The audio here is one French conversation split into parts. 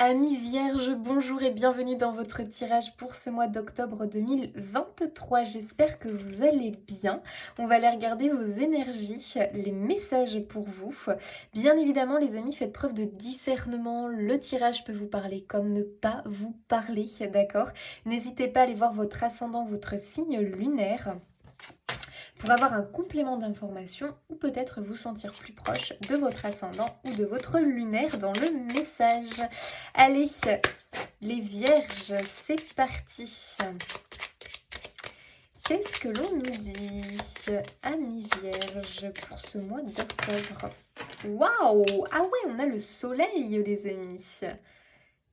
Amis vierges, bonjour et bienvenue dans votre tirage pour ce mois d'octobre 2023. J'espère que vous allez bien. On va aller regarder vos énergies, les messages pour vous. Bien évidemment, les amis, faites preuve de discernement. Le tirage peut vous parler comme ne pas vous parler, d'accord? N'hésitez pas à aller voir votre ascendant, votre signe lunaire, pour avoir un complément d'information ou peut-être vous sentir plus proche de votre ascendant ou de votre lunaire dans le message. Allez, les vierges, c'est parti. Qu'est-ce que l'on nous dit, amis vierges, pour ce mois d'octobre? Waouh! Ah ouais, on a le soleil, les amis.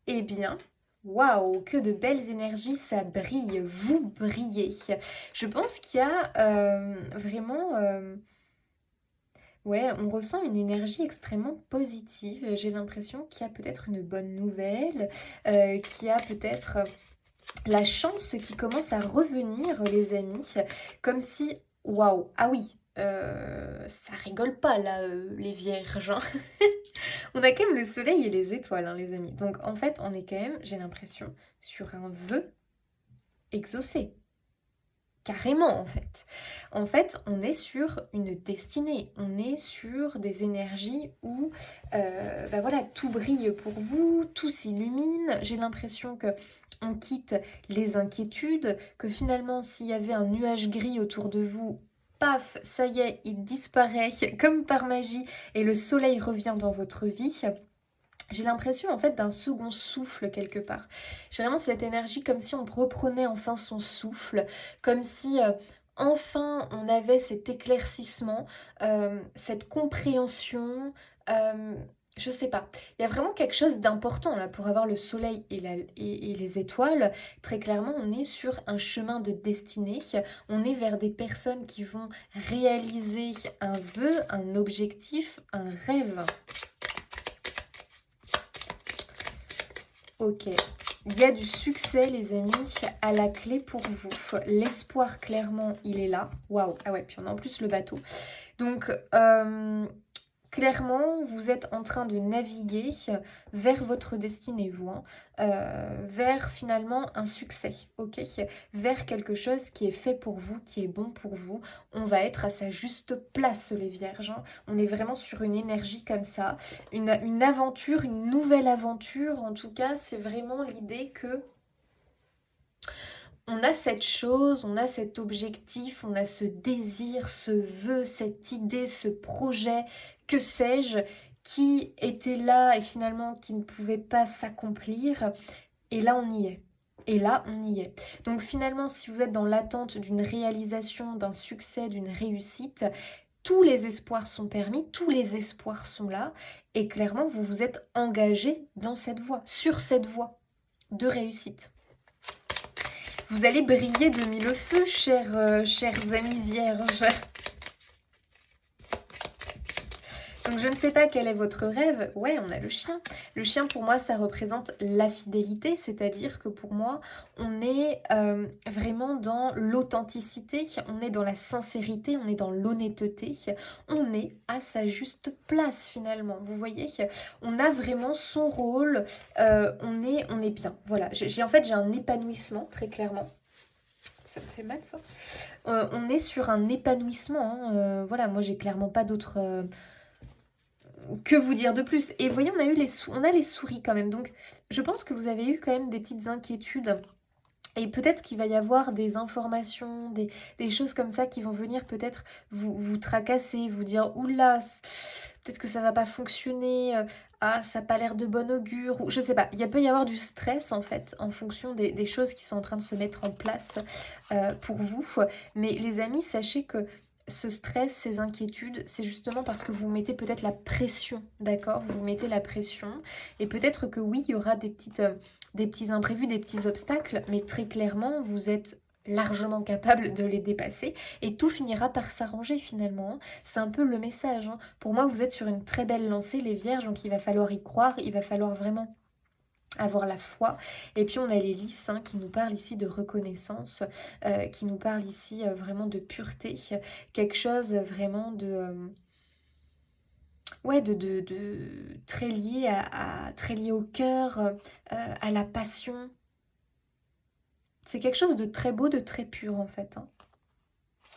Eh bien, waouh, que de belles énergies, ça brille, vous brillez. Je pense qu'il y a vraiment... ouais, on ressent une énergie extrêmement positive. J'ai l'impression qu'il y a peut-être une bonne nouvelle, qu'il y a peut-être la chance qui commence à revenir, les amis. Comme si... Waouh! Ah oui, ça rigole pas là, les vierges, hein. On a quand même le soleil et les étoiles, hein, les amis. Donc en fait, on est quand même, j'ai l'impression, sur un vœu exaucé. Carrément, en fait. En fait, on est sur une destinée. On est sur des énergies où, bah voilà, tout brille pour vous, tout s'illumine. J'ai l'impression que on quitte les inquiétudes, que finalement, s'il y avait un nuage gris autour de vous, paf, ça y est, il disparaît comme par magie et le soleil revient dans votre vie. J'ai l'impression en fait d'un second souffle quelque part. J'ai vraiment cette énergie comme si on reprenait enfin son souffle, comme si enfin on avait cet éclaircissement, cette compréhension. euh, je sais pas. Il y a vraiment quelque chose d'important là pour avoir le soleil et les étoiles. Très clairement, on est sur un chemin de destinée. On est vers des personnes qui vont réaliser un vœu, un objectif, un rêve. Ok, il y a du succès les amis à la clé pour vous. L'espoir clairement il est là. Waouh, ah ouais, puis on a en plus le bateau. Donc clairement vous êtes en train de naviguer vers votre destinée vous, hein, vers finalement un succès, ok, vers quelque chose qui est fait pour vous, qui est bon pour vous. On va être à sa juste place les vierges, hein. On est vraiment sur une énergie comme ça, une aventure, une nouvelle aventure. En tout cas c'est vraiment l'idée que on a cette chose, on a cet objectif, on a ce désir, ce vœu, cette idée, ce projet, que sais-je, qui était là et finalement qui ne pouvait pas s'accomplir. Et là, on y est. Et là, on y est. Donc finalement, si vous êtes dans l'attente d'une réalisation, d'un succès, d'une réussite, tous les espoirs sont permis, tous les espoirs sont là. Et clairement, vous vous êtes engagé dans cette voie, sur cette voie de réussite. Vous allez briller de mille feux, chers amis vierges. Donc je ne sais pas quel est votre rêve. Ouais, on a le chien. Le chien pour moi ça représente la fidélité, c'est-à-dire que pour moi on est vraiment dans l'authenticité, on est dans la sincérité, on est dans l'honnêteté, on est à sa juste place finalement. Vous voyez, on a vraiment son rôle, on est bien. Voilà, j'ai un épanouissement très clairement. Ça me fait mal ça. On est sur un épanouissement, hein. Voilà, moi j'ai clairement pas d'autres... que vous dire de plus? Et vous voyez, on a les souris quand même. Donc, je pense que vous avez eu quand même des petites inquiétudes. Et peut-être qu'il va y avoir des informations, des choses comme ça qui vont venir peut-être vous tracasser, vous dire oula, peut-être que ça va pas fonctionner, ah, ça n'a pas l'air de bon augure, ou je sais pas. Il peut y avoir du stress en fait, en fonction des choses qui sont en train de se mettre en place pour vous. Mais les amis, sachez que ce stress, ces inquiétudes, c'est justement parce que vous mettez peut-être la pression, d'accord? Vous mettez la pression et peut-être que oui, il y aura des petits imprévus, des petits obstacles, mais très clairement, vous êtes largement capable de les dépasser et tout finira par s'arranger finalement, hein. C'est un peu le message, hein. Pour moi, vous êtes sur une très belle lancée, les vierges, donc il va falloir y croire, il va falloir vraiment avoir la foi. Et puis on a les lys, hein, qui nous parlent ici de reconnaissance, qui nous parlent ici vraiment de pureté, quelque chose vraiment de... ouais, très lié très lié au cœur, à la passion. C'est quelque chose de très beau, de très pur en fait, hein.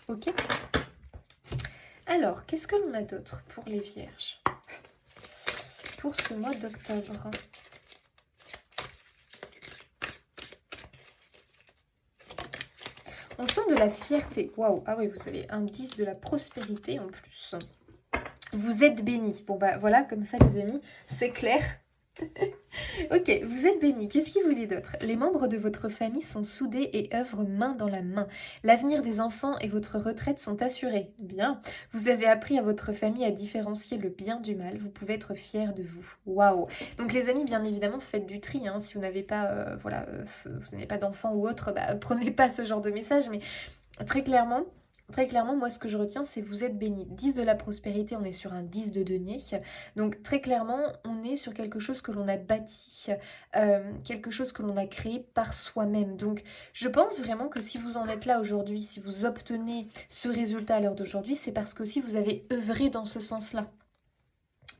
Ok? Alors, qu'est-ce que l'on a d'autre pour les vierges? Pour ce mois d'octobre. On sent de la fierté. Waouh! Ah oui, vous avez un 10 de la prospérité en plus. Vous êtes bénis. Bon bah voilà, comme ça les amis, c'est clair. Ok, vous êtes bénis. Qu'est-ce qu'il vous dit d'autre? Les membres de votre famille sont soudés et œuvrent main dans la main. L'avenir des enfants et votre retraite sont assurés. Bien. Vous avez appris à votre famille à différencier le bien du mal. Vous pouvez être fiers de vous. Waouh. Donc les amis, bien évidemment, faites du tri, hein. Si vous n'avez pas, vous n'avez pas d'enfants ou autre, bah, prenez pas ce genre de message. Mais Très clairement, très clairement, moi ce que je retiens, c'est vous êtes bénis. 10 de la prospérité, on est sur un 10 de denier. Donc très clairement, on est sur quelque chose que l'on a bâti, quelque chose que l'on a créé par soi-même. Donc je pense vraiment que si vous en êtes là aujourd'hui, si vous obtenez ce résultat à l'heure d'aujourd'hui, c'est parce que aussi vous avez œuvré dans ce sens-là.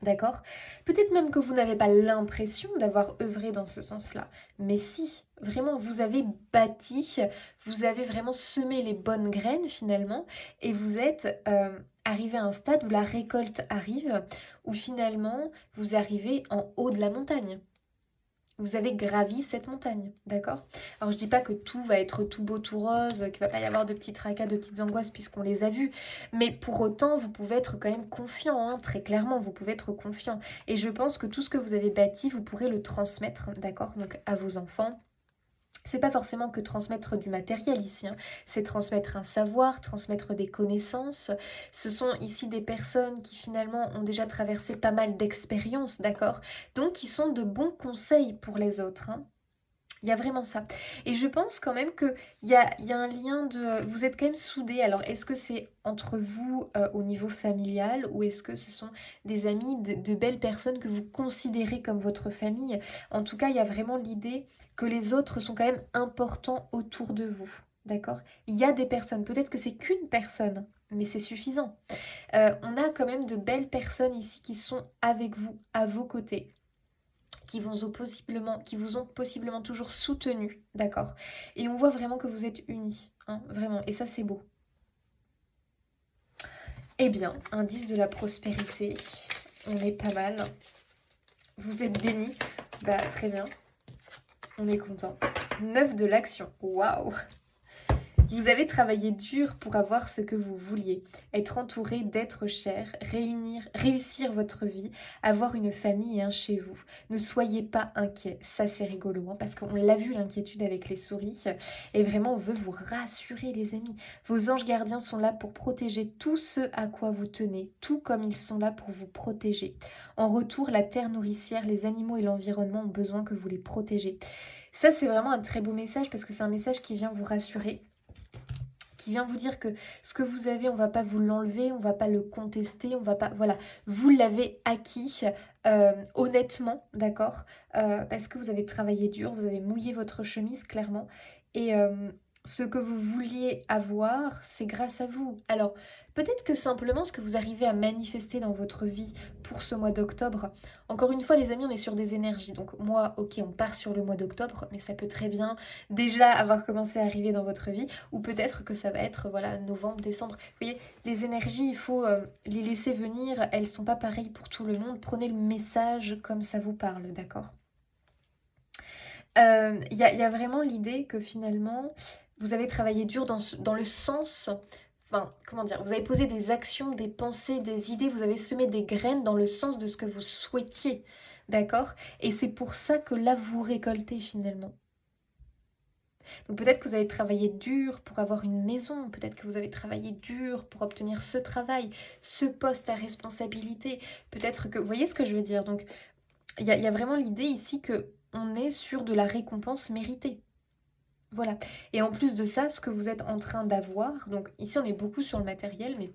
D'accord? Peut-être même que vous n'avez pas l'impression d'avoir œuvré dans ce sens-là. Mais si, vraiment, vous avez bâti, vous avez vraiment semé les bonnes graines finalement, et vous êtes arrivé à un stade où la récolte arrive, où finalement vous arrivez en haut de la montagne. Vous avez gravi cette montagne, d'accord? Alors je dis pas que tout va être tout beau, tout rose, qu'il va pas y avoir de petits tracas, de petites angoisses puisqu'on les a vus, mais pour autant vous pouvez être quand même confiant, hein, très clairement, vous pouvez être confiant. Et je pense que tout ce que vous avez bâti, vous pourrez le transmettre, d'accord? Donc à vos enfants. C'est pas forcément que transmettre du matériel ici, hein. C'est transmettre un savoir, transmettre des connaissances. Ce sont ici des personnes qui finalement ont déjà traversé pas mal d'expériences, d'accord? Donc qui sont de bons conseils pour les autres, hein. Il y a vraiment ça. Et je pense quand même qu'il y a un lien de... Vous êtes quand même soudés. Alors, est-ce que c'est entre vous au niveau familial ou est-ce que ce sont des amis, de belles personnes que vous considérez comme votre famille? En tout cas, il y a vraiment l'idée que les autres sont quand même importants autour de vous. D'accord? Il y a des personnes. Peut-être que c'est qu'une personne, mais c'est suffisant. On a quand même de belles personnes ici qui sont avec vous, à vos côtés, qui vous ont possiblement toujours soutenu, d'accord? Et on voit vraiment que vous êtes unis, hein, vraiment, et ça c'est beau. Eh bien, indice de la prospérité, on est pas mal. Vous êtes bénis, bah très bien, on est content. 9 de l'action, waouh! Vous avez travaillé dur pour avoir ce que vous vouliez, être entouré d'êtres chers, réussir votre vie, avoir une famille et un chez vous. Ne soyez pas inquiets, ça c'est rigolo, hein, parce qu'on l'a vu l'inquiétude avec les souris, et vraiment on veut vous rassurer les amis. Vos anges gardiens sont là pour protéger tout ce à quoi vous tenez, tout comme ils sont là pour vous protéger. En retour, la terre nourricière, les animaux et l'environnement ont besoin que vous les protégez. Ça c'est vraiment un très beau message parce que c'est un message qui vient vous rassurer, qui vient vous dire que ce que vous avez, on va pas vous l'enlever, on va pas le contester, on va pas... Voilà, vous l'avez acquis honnêtement, d'accord? Parce que vous avez travaillé dur, vous avez mouillé votre chemise, clairement. Et ce que vous vouliez avoir, c'est grâce à vous. Alors, peut-être que simplement ce que vous arrivez à manifester dans votre vie pour ce mois d'octobre, encore une fois les amis, on est sur des énergies. Donc moi, ok, on part sur le mois d'octobre, mais ça peut très bien déjà avoir commencé à arriver dans votre vie. Ou peut-être que ça va être voilà novembre, décembre. Vous voyez, les énergies, il faut les laisser venir. Elles sont pas pareilles pour tout le monde. Prenez le message comme ça vous parle, d'accord? Y a vraiment l'idée que finalement, vous avez travaillé dur dans le sens... Enfin, comment dire? Vous avez posé des actions, des pensées, des idées. Vous avez semé des graines dans le sens de ce que vous souhaitiez, d'accord? Et c'est pour ça que là, vous récoltez finalement. Donc peut-être que vous avez travaillé dur pour avoir une maison, peut-être que vous avez travaillé dur pour obtenir ce travail, ce poste à responsabilité, peut-être que... Vous voyez ce que je veux dire? Donc il y a vraiment l'idée ici que on est sur de la récompense méritée. Voilà. Et en plus de ça, ce que vous êtes en train d'avoir, donc ici on est beaucoup sur le matériel, mais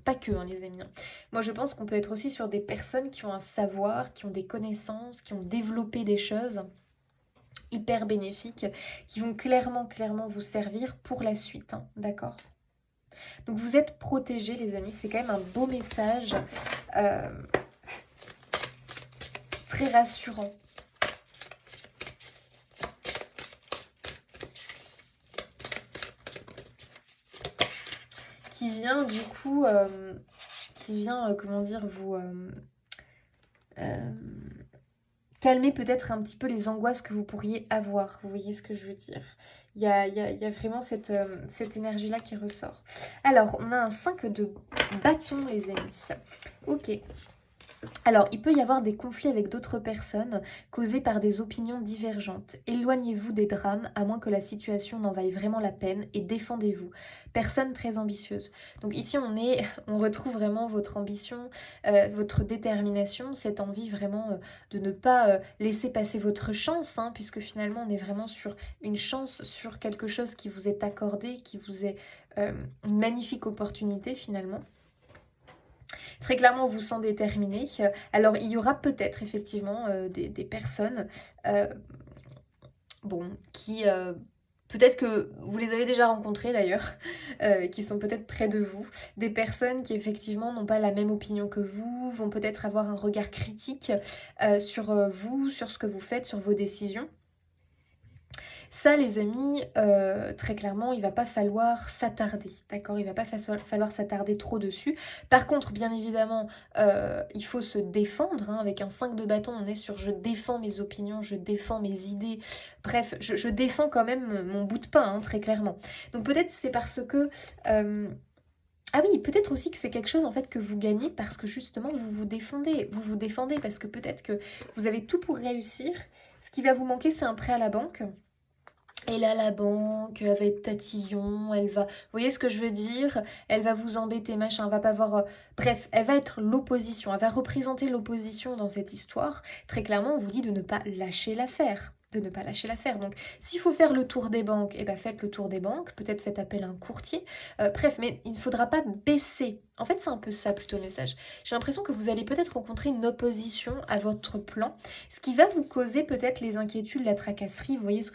pas que, hein, les amis, hein. Moi je pense qu'on peut être aussi sur des personnes qui ont un savoir, qui ont des connaissances, qui ont développé des choses hyper bénéfiques qui vont clairement vous servir pour la suite, hein, d'accord? Donc vous êtes protégés les amis, c'est quand même un beau message. très rassurant. Qui vient du coup, comment dire, vous calmer peut-être un petit peu les angoisses que vous pourriez avoir. Vous voyez ce que je veux dire? Il y a vraiment cette énergie-là qui ressort. Alors, on a un 5 de bâton, les amis. Ok. Alors, il peut y avoir des conflits avec d'autres personnes causés par des opinions divergentes. Éloignez-vous des drames, à moins que la situation n'en vaille vraiment la peine, et défendez-vous. Personne très ambitieuse. Donc ici, on retrouve vraiment votre ambition, votre détermination, cette envie vraiment de ne pas laisser passer votre chance, hein, puisque finalement, on est vraiment sur une chance, sur quelque chose qui vous est accordé, qui vous est une magnifique opportunité finalement. Très clairement, on vous sent déterminé. Alors, il y aura peut-être effectivement des personnes qui... peut-être que vous les avez déjà rencontrées d'ailleurs, qui sont peut-être près de vous. Des personnes qui effectivement n'ont pas la même opinion que vous, vont peut-être avoir un regard critique sur vous, sur ce que vous faites, sur vos décisions. Ça, les amis, très clairement, il va pas falloir s'attarder, d'accord? Il va pas falloir s'attarder trop dessus. Par contre, bien évidemment, il faut se défendre, hein, avec un 5 de bâton, on est sur je défends mes opinions, je défends mes idées. Bref, je défends quand même mon bout de pain, hein, très clairement. Donc peut-être c'est parce que... ah oui, peut-être aussi que c'est quelque chose en fait que vous gagnez parce que justement vous vous défendez. Vous vous défendez parce que peut-être que vous avez tout pour réussir. Ce qui va vous manquer, c'est un prêt à la banque. Et là, la banque, elle va être tatillon, elle va... Vous voyez ce que je veux dire? Elle va vous embêter, machin, elle va pas avoir... Bref, elle va être l'opposition, elle va représenter l'opposition dans cette histoire. Très clairement, on vous dit de ne pas lâcher l'affaire. De ne pas lâcher l'affaire. Donc, s'il faut faire le tour des banques, eh ben faites le tour des banques. Peut-être faites appel à un courtier. Bref, mais il ne faudra pas baisser. En fait, c'est un peu ça plutôt le message. J'ai l'impression que vous allez peut-être rencontrer une opposition à votre plan. Ce qui va vous causer peut-être les inquiétudes, la tracasserie, vous voyez ce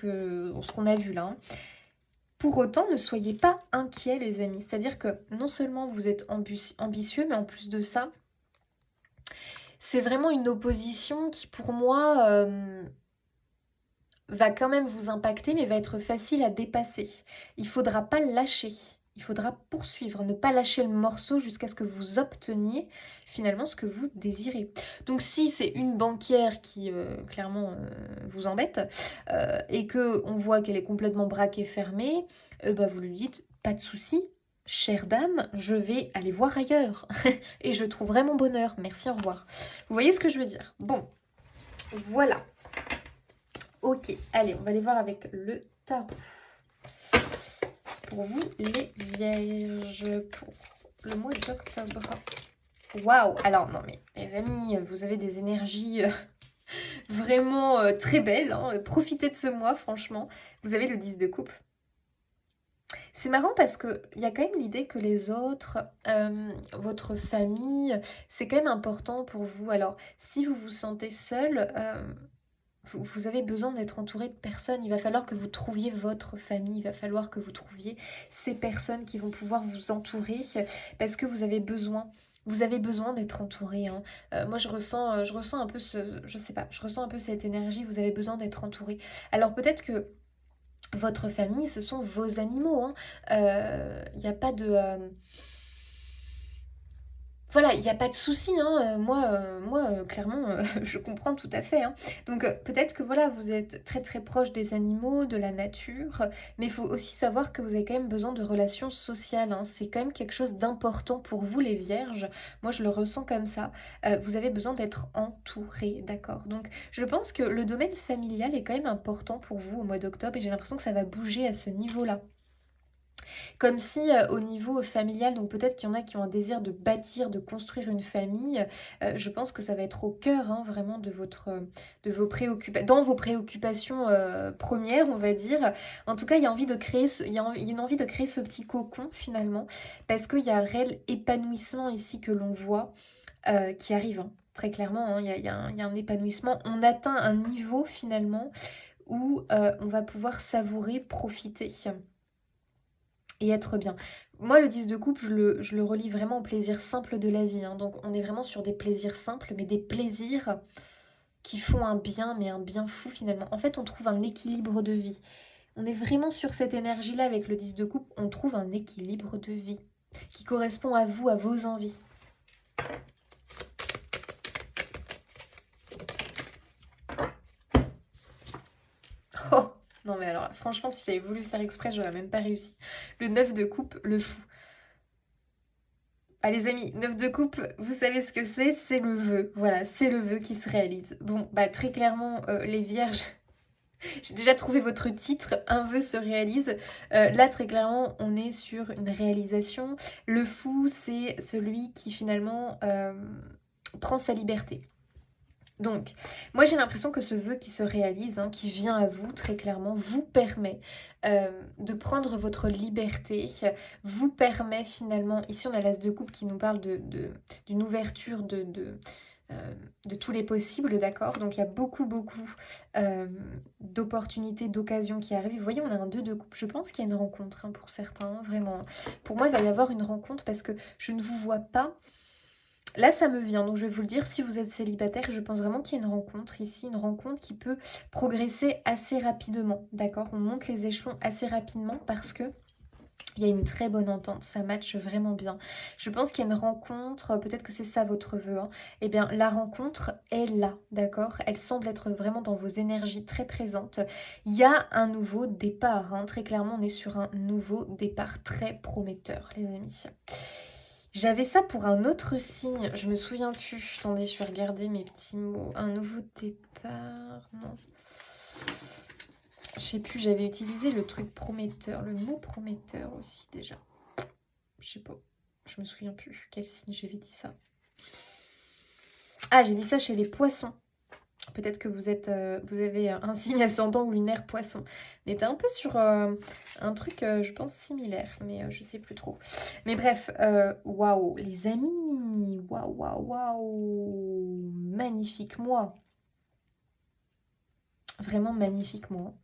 qu'on a vu là. Hein. Pour autant, ne soyez pas inquiets les amis. C'est-à-dire que non seulement vous êtes ambitieux, mais en plus de ça, c'est vraiment une opposition qui pour moi va quand même vous impacter, mais va être facile à dépasser. Il ne faudra pas lâcher. Il faudra poursuivre, ne pas lâcher le morceau jusqu'à ce que vous obteniez finalement ce que vous désirez. Donc si c'est une banquière qui clairement vous embête et que on voit qu'elle est complètement braquée, fermée, bah, vous lui dites pas de souci, chère dame, je vais aller voir ailleurs et je trouverai mon bonheur. Merci, au revoir. Vous voyez ce que je veux dire? Bon, voilà. Ok, allez, on va aller voir avec le tarot. Pour vous, les vierges, pour le mois d'octobre. Waouh! Alors, non, mais les amis, vous avez des énergies vraiment très belles. Hein. Profitez de ce mois, franchement. Vous avez le 10 de coupe. C'est marrant parce qu'il y a quand même l'idée que les autres, votre famille, c'est quand même important pour vous. Alors, si vous vous sentez seul, vous avez besoin d'être entouré de personnes. Il va falloir que vous trouviez votre famille. Il va falloir que vous trouviez ces personnes qui vont pouvoir vous entourer parce que vous avez besoin. Vous avez besoin d'être entouré. Hein. Moi, je ressens un peu je sais pas, je ressens un peu cette énergie. Vous avez besoin d'être entouré. Alors peut-être que votre famille, ce sont vos animaux. Hein. Il n'y a pas de... Voilà, il n'y a pas de souci, hein. Moi, clairement, je comprends tout à fait. Hein. Donc peut-être que voilà, vous êtes très très proche des animaux, de la nature, mais il faut aussi savoir que vous avez quand même besoin de relations sociales. Hein. C'est quand même quelque chose d'important pour vous, les vierges. Moi, je le ressens comme ça. Vous avez besoin d'être entouré, d'accord? Donc je pense que le domaine familial est quand même important pour vous au mois d'octobre et j'ai l'impression que ça va bouger à ce niveau-là. Comme si au niveau familial, donc peut-être qu'il y en a qui ont un désir de bâtir, de construire une famille, je pense que ça va être au cœur hein, vraiment de vos préoccupations, dans vos préoccupations premières, on va dire. En tout cas, il y a envie de créer il y a une envie de créer ce petit cocon finalement, parce qu'il y a un réel épanouissement ici que l'on voit qui arrive. Hein. Très clairement, hein, il y a un épanouissement. On atteint un niveau finalement où on va pouvoir savourer, profiter et être bien. Moi, le 10 de coupe, je le relie vraiment au plaisir simple de la vie. Hein. Donc, on est vraiment sur des plaisirs simples, mais des plaisirs qui font un bien, mais un bien fou finalement. En fait, on trouve un équilibre de vie. On est vraiment sur cette énergie-là avec le 10 de coupe. On trouve un équilibre de vie qui correspond à vous, à vos envies. Oh non mais alors, franchement, si j'avais voulu faire exprès, j'aurais même pas réussi. Le 9 de coupe, le fou. Ah les amis, 9 de coupe, vous savez ce que c'est le vœu. Voilà, c'est le vœu qui se réalise. Bon, bah très clairement, les vierges, j'ai déjà trouvé votre titre, un vœu se réalise. Là, très clairement, on est sur une réalisation. Le fou, c'est celui qui finalement prend sa liberté. Donc, moi j'ai l'impression que ce vœu qui se réalise, hein, qui vient à vous très clairement, vous permet de prendre votre liberté, vous permet finalement, ici on a l'as de coupe qui nous parle d'une ouverture de tous les possibles, d'accord. Donc il y a beaucoup d'opportunités, d'occasions qui arrivent. Vous voyez, on a un 2 de coupe, je pense qu'il y a une rencontre hein, pour certains, vraiment. Pour moi il va y avoir une rencontre parce que je ne vous vois pas. Là, ça me vient, donc je vais vous le dire, si vous êtes célibataire, je pense vraiment qu'il y a une rencontre ici, une rencontre qui peut progresser assez rapidement, d'accord. On monte les échelons assez rapidement parce que il y a une très bonne entente, ça matche vraiment bien. Je pense qu'il y a une rencontre, peut-être que c'est ça votre vœu, hein. Eh bien, la rencontre est là, d'accord. Elle semble être vraiment dans vos énergies très présente. Il y a un nouveau départ, hein. Très clairement, on est sur un nouveau départ très prometteur, les amis. J'avais ça pour un autre signe, je me souviens plus. Attendez, je vais regarder mes petits mots. Un nouveau départ, non. Je sais plus, j'avais utilisé le truc prometteur, le mot prometteur aussi déjà. Je sais pas, je me souviens plus. Quel signe j'avais dit ça? Ah, j'ai dit ça chez les poissons. Peut-être que vous avez un signe ascendant ou lunaire poisson. On était un peu sur un truc, je pense, similaire, mais je sais plus trop. Mais bref, waouh, les amis, waouh, waouh, waouh, magnifique mois. Vraiment magnifique mois.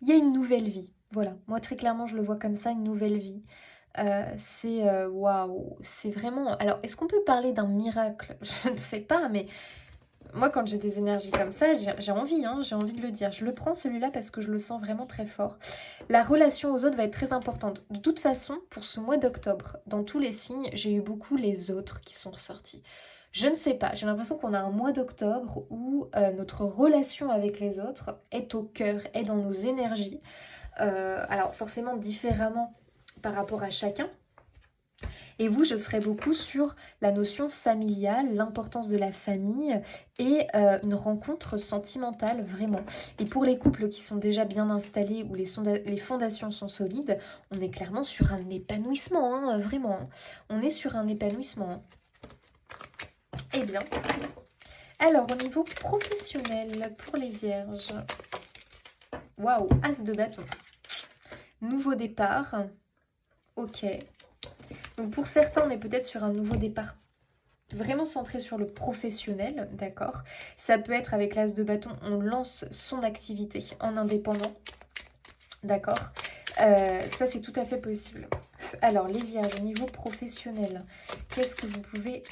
Il y a une nouvelle vie, voilà. Moi, très clairement, je le vois comme ça, une nouvelle vie. C'est waouh, c'est vraiment... Alors, est-ce qu'on peut parler d'un miracle? Je ne sais pas, mais... Moi, quand j'ai des énergies comme ça, j'ai envie, hein, j'ai envie de le dire. Je le prends celui-là parce que je le sens vraiment très fort. La relation aux autres va être très importante. De toute façon, pour ce mois d'octobre, dans tous les signes, j'ai eu beaucoup les autres qui sont ressortis. Je ne sais pas, j'ai l'impression qu'on a un mois d'octobre où notre relation avec les autres est au cœur, est dans nos énergies. Alors forcément différemment par rapport à chacun. Et vous, je serais beaucoup sur la notion familiale, l'importance de la famille et une rencontre sentimentale, vraiment. Et pour les couples qui sont déjà bien installés, où les fondations sont solides, on est clairement sur un épanouissement, hein, vraiment. On est sur un épanouissement. Eh bien, alors au niveau professionnel, pour les vierges, waouh, as de bâton. Nouveau départ, ok. Donc pour certains, on est peut-être sur un nouveau départ vraiment centré sur le professionnel, d'accord. Ça peut être avec l'as de bâton, on lance son activité en indépendant, d'accord. Ça, c'est tout à fait possible. Alors, les vierges, au niveau professionnel, qu'est-ce que vous pouvez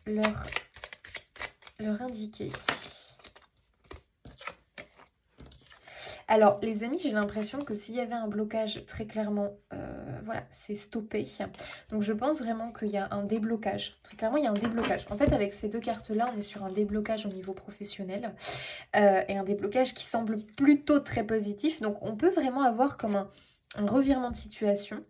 leur indiquer? Alors, les amis, j'ai l'impression que s'il y avait un blocage, très clairement, voilà, c'est stoppé. Donc, je pense vraiment qu'il y a un déblocage. Très clairement, il y a un déblocage. En fait, avec ces deux cartes-là, on est sur un déblocage au niveau professionnel. Et un déblocage qui semble plutôt très positif. Donc, on peut vraiment avoir comme un revirement de situation.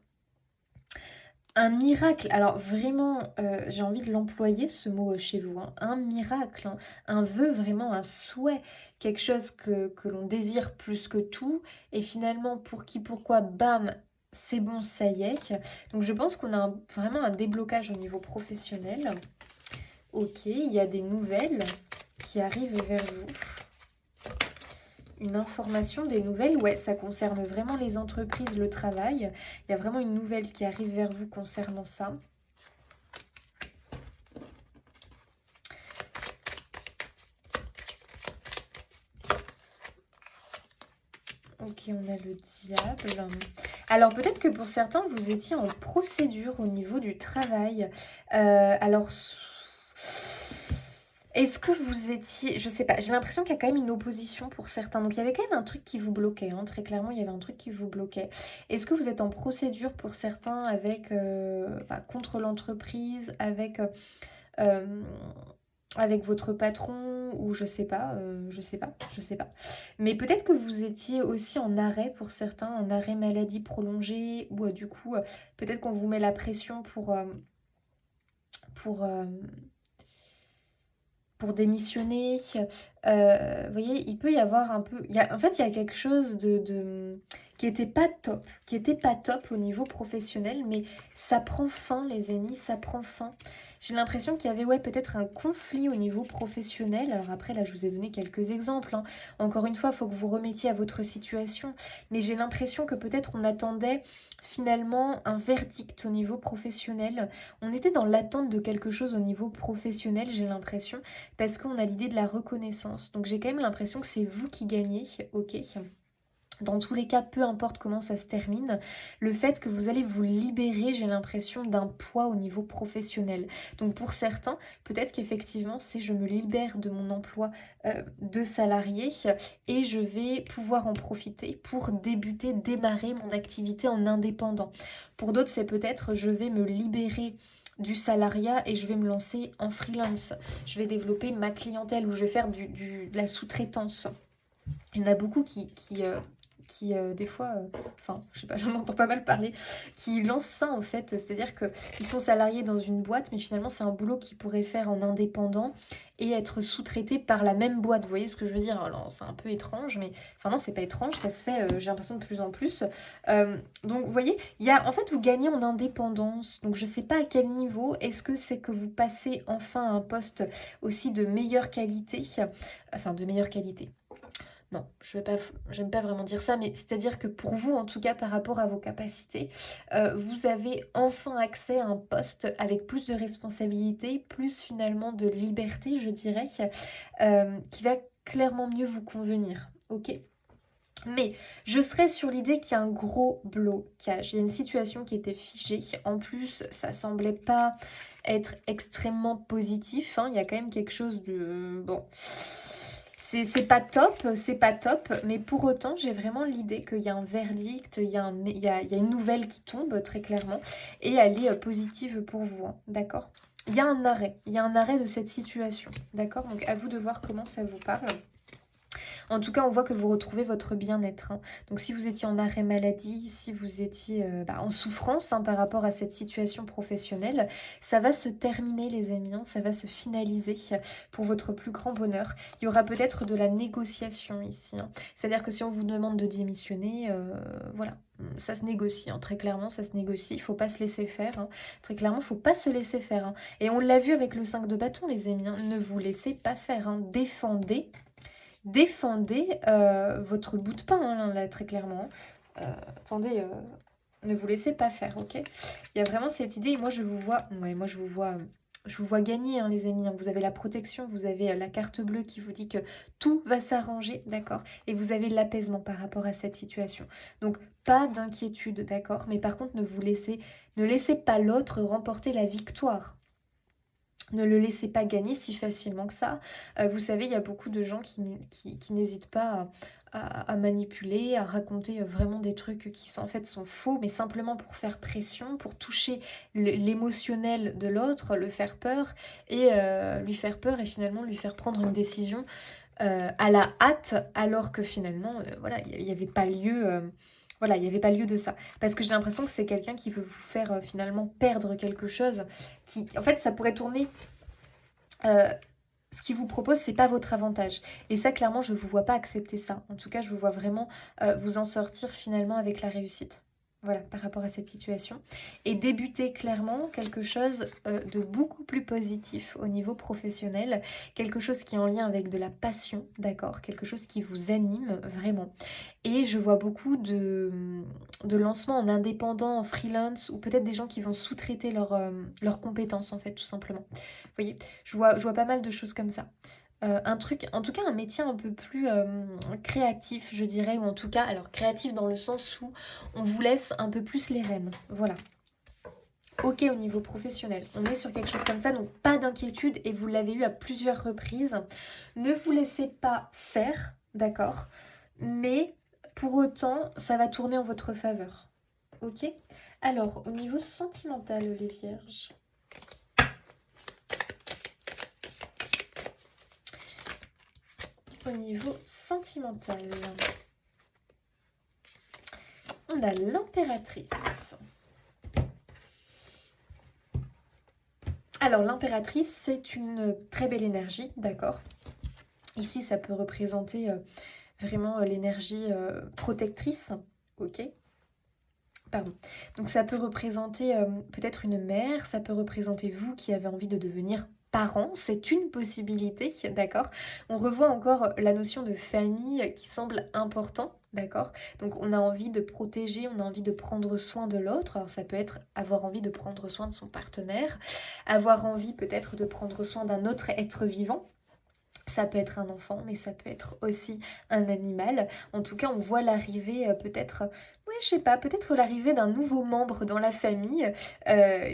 Un miracle, alors vraiment, j'ai envie de l'employer ce mot chez vous, hein. Un miracle, hein. Un vœu, vraiment un souhait, quelque chose que l'on désire plus que tout, et finalement pour qui, pourquoi, bam, c'est bon, ça y est. Donc je pense qu'on a vraiment un déblocage au niveau professionnel. Ok, il y a des nouvelles qui arrivent vers vous. Une information, des nouvelles, ouais, ça concerne vraiment les entreprises, le travail. Il y a vraiment une nouvelle qui arrive vers vous concernant ça. Ok, on a le diable. Alors peut-être que pour certains, vous étiez en procédure au niveau du travail. Alors... Est-ce que vous étiez, je sais pas, j'ai l'impression qu'il y a quand même une opposition pour certains. Donc il y avait quand même un truc qui vous bloquait, hein, très clairement, il y avait un truc qui vous bloquait. Est-ce que vous êtes en procédure pour certains avec, contre l'entreprise, euh, avec votre patron ou je sais pas. Mais peut-être que vous étiez aussi en arrêt pour certains, en arrêt maladie prolongé ou du coup, peut-être qu'on vous met la pression pour, euh, pour démissionner. Vous voyez, il peut y avoir un peu... en fait, il y a quelque chose qui était pas top, qui était pas top au niveau professionnel, mais ça prend fin, les amis, ça prend fin. J'ai l'impression qu'il y avait, ouais, peut-être un conflit au niveau professionnel. Alors après, là, je vous ai donné quelques exemples, hein. Encore une fois, il faut que vous remettiez à votre situation. Mais j'ai l'impression que peut-être on attendait finalement un verdict au niveau professionnel. On était dans l'attente de quelque chose au niveau professionnel, j'ai l'impression, parce qu'on a l'idée de la reconnaissance. Donc j'ai quand même l'impression que c'est vous qui gagnez, ok. Dans tous les cas, peu importe comment ça se termine, le fait que vous allez vous libérer, j'ai l'impression, d'un poids au niveau professionnel. Donc pour certains, peut-être qu'effectivement, c'est je me libère de mon emploi de salarié et je vais pouvoir en profiter pour débuter, démarrer mon activité en indépendant. Pour d'autres, c'est peut-être je vais me libérer du salariat et je vais me lancer en freelance. Je vais développer ma clientèle ou je vais faire de la sous-traitance. Il y en a beaucoup des fois, enfin, je sais pas, j'en entends pas mal parler, qui lancent ça en fait, c'est-à-dire qu'ils sont salariés dans une boîte, mais finalement c'est un boulot qu'ils pourraient faire en indépendant et être sous-traités par la même boîte. Vous voyez ce que je veux dire? Alors c'est un peu étrange, mais enfin non, c'est pas étrange, ça se fait, j'ai l'impression de plus en plus. Donc vous voyez, en fait vous gagnez en indépendance, donc je sais pas à quel niveau, est-ce que c'est que vous passez enfin à un poste aussi de meilleure qualité, enfin de meilleure qualité. Non, j'aime pas vraiment dire ça, mais c'est-à-dire que pour vous, en tout cas par rapport à vos capacités, vous avez enfin accès à un poste avec plus de responsabilités, plus finalement de liberté, je dirais, qui va clairement mieux vous convenir. Ok? Mais je serais sur l'idée qu'il y a un gros blocage. Il y a une situation qui était figée. En plus, ça semblait pas être extrêmement positif, hein. Il y a quand même quelque chose de... Bon, c'est pas top, mais pour autant, j'ai vraiment l'idée qu'il y a un verdict, il y a une nouvelle qui tombe très clairement, et elle est positive pour vous, hein, d'accord? Il y a un arrêt de cette situation, d'accord? Donc à vous de voir comment ça vous parle. En tout cas, on voit que vous retrouvez votre bien-être, hein. Donc si vous étiez en arrêt maladie, si vous étiez en souffrance, hein, par rapport à cette situation professionnelle, ça va se terminer les amis, hein, ça va se finaliser pour votre plus grand bonheur. Il y aura peut-être de la négociation ici, hein. C'est-à-dire que si on vous demande de démissionner, voilà. Ça se négocie, hein. Très clairement, ça se négocie. Il ne faut pas se laisser faire, hein. Très clairement, il ne faut pas se laisser faire, hein. Et on l'a vu avec le 5 de bâton, les amis, hein. Ne vous laissez pas faire, hein. Défendez votre bout de pain, hein, là, très clairement. Attendez, ne vous laissez pas faire, ok? Il y a vraiment cette idée, et moi je vous vois, ouais, je vous vois gagner, hein, les amis, hein. Vous avez la protection, vous avez la carte bleue qui vous dit que tout va s'arranger, d'accord? Et vous avez l'apaisement par rapport à cette situation. Donc, pas d'inquiétude, d'accord? Mais par contre, ne laissez pas l'autre remporter la victoire. Ne le laissez pas gagner si facilement que ça. Vous savez, il y a beaucoup de gens qui n'hésitent pas à manipuler, à raconter vraiment des trucs qui sont, en fait sont faux, mais simplement pour faire pression, pour toucher l'émotionnel de l'autre, le faire peur, et lui faire peur et finalement lui faire prendre une décision à la hâte, alors que finalement, voilà, il n'y avait pas lieu... voilà, il n'y avait pas lieu de ça. Parce que j'ai l'impression que c'est quelqu'un qui veut vous faire finalement perdre quelque chose. En fait, ça pourrait tourner... ce qu'il vous propose, c'est pas votre avantage. Et ça, clairement, je ne vous vois pas accepter ça. En tout cas, je vous vois vraiment vous en sortir finalement avec la réussite. Voilà, par rapport à cette situation. Et débuter clairement quelque chose de beaucoup plus positif au niveau professionnel. Quelque chose qui est en lien avec de la passion, d'accord? Quelque chose qui vous anime vraiment. Et je vois beaucoup de lancements en indépendant, en freelance, ou peut-être des gens qui vont sous-traiter leurs compétences, en fait, tout simplement. Vous voyez, je vois pas mal de choses comme ça. Un truc, en tout cas un métier un peu plus créatif, je dirais, ou en tout cas, alors créatif dans le sens où on vous laisse un peu plus les rênes, voilà. ok au niveau professionnel. On est sur quelque chose comme ça, donc pas d'inquiétude et vous l'avez eu à plusieurs reprises. Ne vous laissez pas faire, d'accord? Mais pour autant, ça va tourner en votre faveur. Ok? Alors, au niveau sentimental, les vierges. Au niveau sentimental, on a l'impératrice. Alors, l'impératrice, c'est une très belle énergie, d'accord? Ici, ça peut représenter vraiment l'énergie protectrice, ok? Pardon. Donc ça peut représenter peut-être une mère, ça peut représenter vous qui avez envie de devenir parent, c'est une possibilité, d'accord? On revoit encore la notion de famille qui semble important, d'accord? Donc on a envie de protéger, on a envie de prendre soin de l'autre. Alors ça peut être avoir envie de prendre soin de son partenaire, avoir envie peut-être de prendre soin d'un autre être vivant. Ça peut être un enfant, mais ça peut être aussi un animal. En tout cas, on voit l'arrivée peut-être, ouais, je sais pas, peut-être l'arrivée d'un nouveau membre dans la famille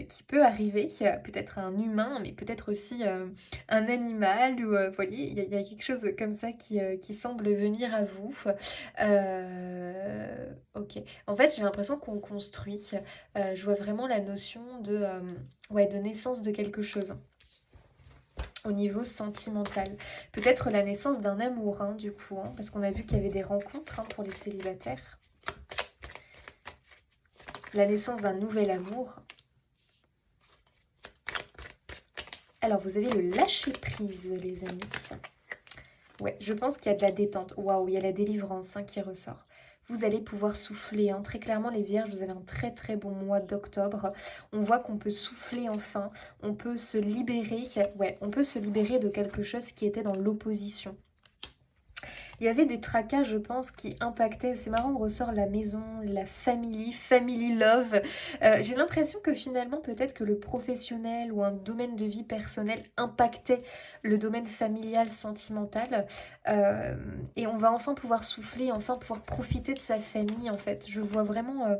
qui peut arriver, peut-être un humain, mais peut-être aussi un animal, ou vous voyez, il y a quelque chose comme ça qui semble venir à vous. Ok, en fait, j'ai l'impression qu'on construit. Je vois vraiment la notion ouais, de naissance de quelque chose au niveau sentimental. Peut-être la naissance d'un amour, hein, du coup, hein, parce qu'on a vu qu'il y avait des rencontres pour les célibataires. La naissance d'un nouvel amour. Alors, vous avez le lâcher-prise, les amis. Ouais, je pense qu'il y a de la détente. Waouh, il y a la délivrance qui ressort. Vous allez pouvoir souffler. Très clairement, les vierges, vous avez un très très bon mois d'octobre. On voit qu'on peut souffler enfin. On peut se libérer. Ouais, on peut se libérer de quelque chose qui était dans l'opposition. Il y avait des tracas, je pense, qui impactaient. C'est marrant, on ressort la maison, la family love. J'ai l'impression que finalement, peut-être que le professionnel ou un domaine de vie personnel impactait le domaine familial, sentimental. Et on va enfin pouvoir souffler, enfin pouvoir profiter de sa famille, en fait. Je vois vraiment...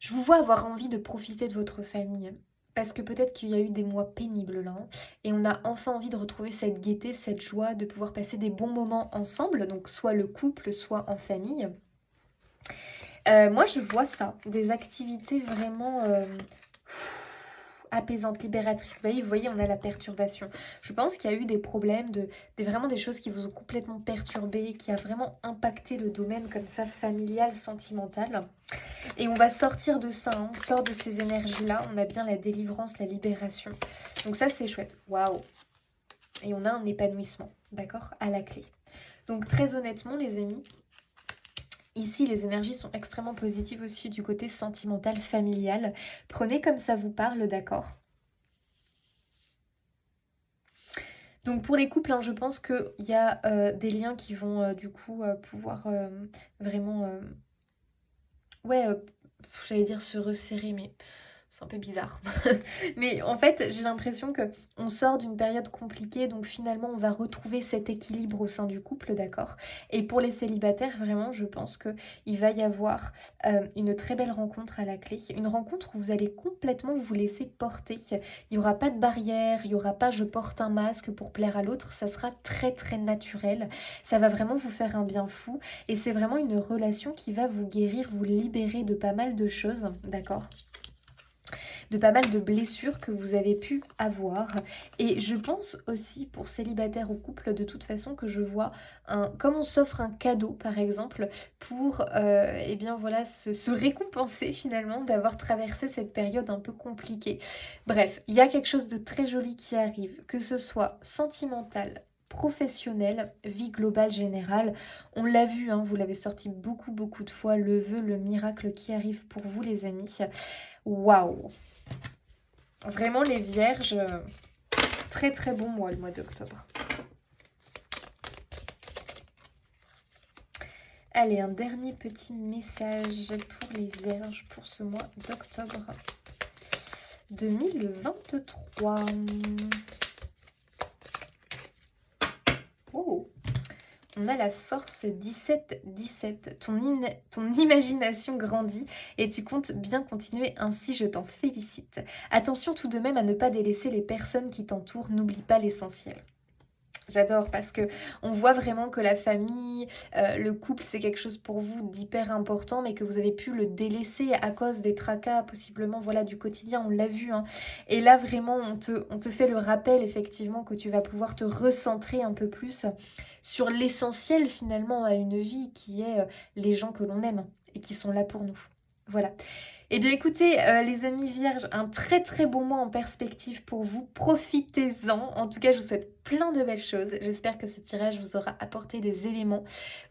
je vous vois avoir envie de profiter de votre famille. Parce que peut-être qu'il y a eu des mois pénibles là. Et on a enfin envie de retrouver cette gaieté, cette joie, de pouvoir passer des bons moments ensemble. Donc soit le couple, soit en famille. Moi je vois ça. Des activités vraiment apaisantes, libératrices. Vous voyez, on a la perturbation. Je pense qu'il y a eu des problèmes, vraiment des choses qui vous ont complètement perturbé, qui a vraiment impacté le domaine comme ça, familial, sentimental. Et on va sortir de ça, on sort de ces énergies-là, on a bien la délivrance, la libération. Donc ça, c'est chouette. Waouh! Et on a un épanouissement, d'accord? À la clé. Donc très honnêtement, les amis, ici, les énergies sont extrêmement positives aussi du côté sentimental, familial. Prenez comme ça vous parle, d'accord? Donc pour les couples, je pense qu'il y a des liens qui vont du coup pouvoir vraiment... ouais, j'allais dire se resserrer, mais c'est un peu bizarre. Mais en fait, j'ai l'impression que on sort d'une période compliquée, donc finalement, on va retrouver cet équilibre au sein du couple, d'accord? Et pour les célibataires, vraiment, je pense que il va y avoir une très belle rencontre à la clé. Une rencontre où vous allez complètement vous laisser porter. Il n'y aura pas de barrière, il n'y aura pas je porte un masque pour plaire à l'autre. Ça sera très très naturel. Ça va vraiment vous faire un bien fou. Et c'est vraiment une relation qui va vous guérir, vous libérer de pas mal de choses, d'accord? De pas mal de blessures que vous avez pu avoir. Et je pense aussi pour célibataires ou couple, de toute façon, que je vois comme on s'offre un cadeau, par exemple, pour eh bien voilà, se récompenser finalement d'avoir traversé cette période un peu compliquée. Bref, il y a quelque chose de très joli qui arrive, que ce soit sentimental, professionnel, vie globale générale. On l'a vu, vous l'avez sorti beaucoup de fois, le vœu, le miracle qui arrive pour vous les amis. Waouh! Vraiment les vierges, très très bon mois le mois d'octobre. Allez, un dernier petit message pour les vierges pour ce mois d'octobre 2023. Oh, On a la force 17-17. Ton imagination grandit et tu comptes bien continuer ainsi, je t'en félicite. Attention tout de même à ne pas délaisser les personnes qui t'entourent, n'oublie pas l'essentiel. J'adore parce que on voit vraiment que la famille, le couple, c'est quelque chose pour vous d'hyper important, mais que vous avez pu le délaisser à cause des tracas possiblement, voilà, du quotidien, on l'a vu, hein. Et là vraiment on te fait le rappel effectivement que tu vas pouvoir te recentrer un peu plus sur l'essentiel finalement à une vie qui est, les gens que l'on aime et qui sont là pour nous. Voilà. Eh bien écoutez, les amis vierges, un très très bon mois en perspective pour vous. Profitez-en. En tout cas, je vous souhaite plein de belles choses. J'espère que ce tirage vous aura apporté des éléments,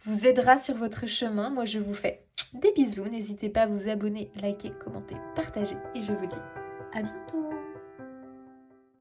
vous aidera sur votre chemin. Moi, je vous fais des bisous. N'hésitez pas à vous abonner, liker, commenter, partager. Et je vous dis à bientôt.